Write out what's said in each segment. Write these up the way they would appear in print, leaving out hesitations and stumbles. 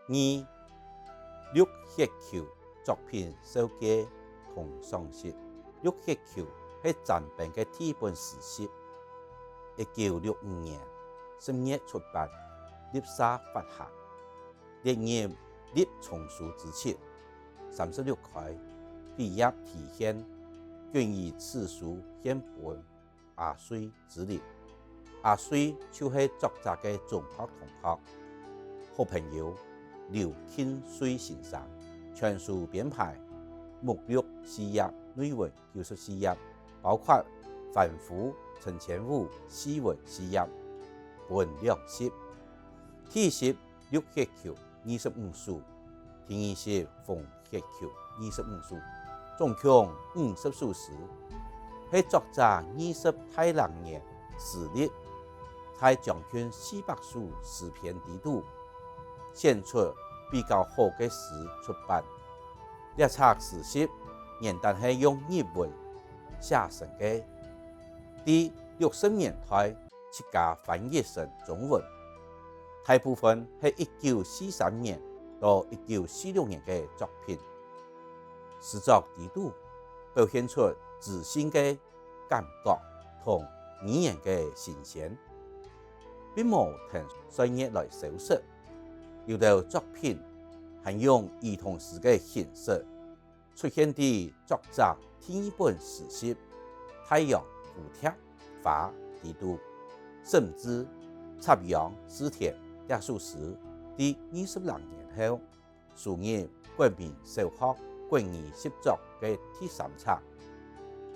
二、绿血球作品手记同赏识。绿血球是暂编的第一本史诗，1965年10月出版，丽莎发行。列入列丛书之册，36块，毕业体现捐以此书献本阿水之力。阿水就是作者的中学同学、好朋友刘庆水先生，全书编排目录事业、内文技术事业，包括反腐、陈前武、新闻事业、本两集。体系绿血球25书，第二是红血球25书，总共50书时，是作者20太郎年史历，在将近400书诗篇地图，选出比较好的诗出版。这册史诗原单是用日文写成的，第60年代七家翻译成中文。大部分是1943年到1946年的作品，诗作地图表现出自信的感觉同语言的新鲜，并无凭专业来修饰。有的作品还用儿童诗的形式出现在作者第一本史诗《太阳、蝴蝶、花、地图》，甚至插秧思田。这书诗第20多年后，属于国民小学国语习作的第3册，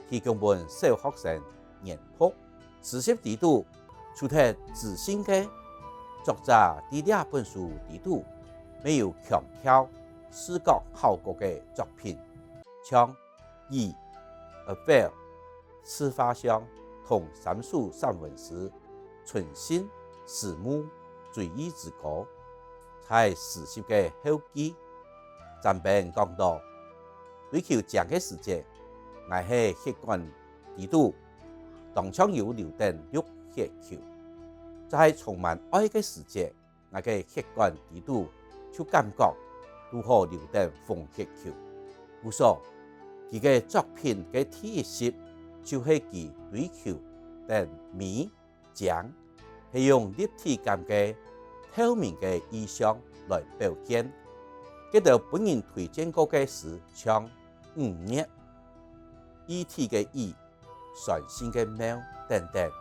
提供本小学生研读。诗诗地图除了自信的作者第2本书地图，没有强调视觉效果的作品，像《一》、《Affair》、《刺花香》同3书散文诗《春心》、《始末》、《追忆之歌》，在史诗的后记，暂编讲到追求这个世界，我是血管地图，当场有流动绿血球，在充满爱的世界，我的血管地图就感觉如何流动红血球。不说，他的作品的第一式就是其追求的美、强，是用立体感的透明的意象来表现。这就本人推荐过的是像5月、一体的意、全新的猫等等，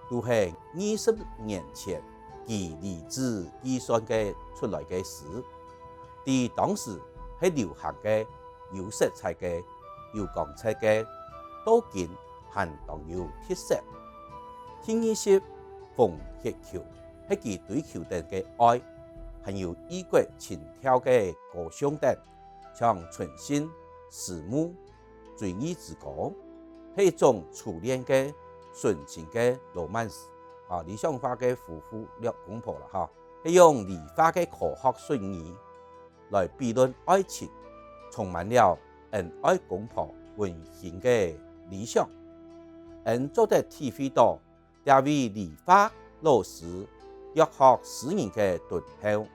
都是20年前其理智计算的出来的诗。在当时是流行的有色彩的、有光彩的，都见很当有特色。第二是红血球，是其追求的爱，还有异国情调的歌颂等，像春心、始末、追忆之歌，是一种初恋的纯情的罗曼史理想化的夫妇两公婆了是用理化的科学顺义来比论爱情，充满了恩爱公婆温馨的理想。做得体会到这位理化老师约学诗人的敦厚，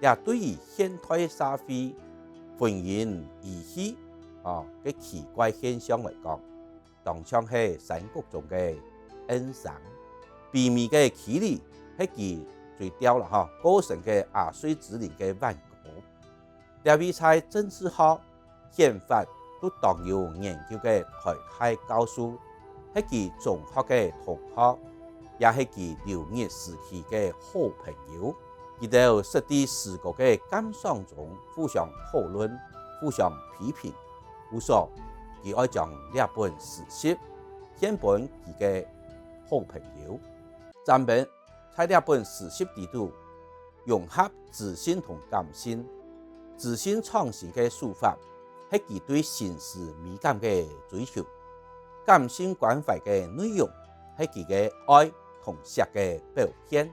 也对于现代社会婚姻仪式的奇怪现象来讲，当像是三国中的恩赏，秘密的距离是其最雕了个性的阿水之灵的挽歌。这位在政治学、宪法都当有研究的台海教授，是其中学的同學，也是其留日時期的好朋友。佢哋實地視覺的感想中互相討論、互相批評。有所佢愛將這本史詩獻本佢嘅好朋友。咱們在這本史詩地圖融合自信同感性，自信創新的書法，是佢對新詩美感的追求。感性關懷的內容，是佢嘅愛同錫的表現。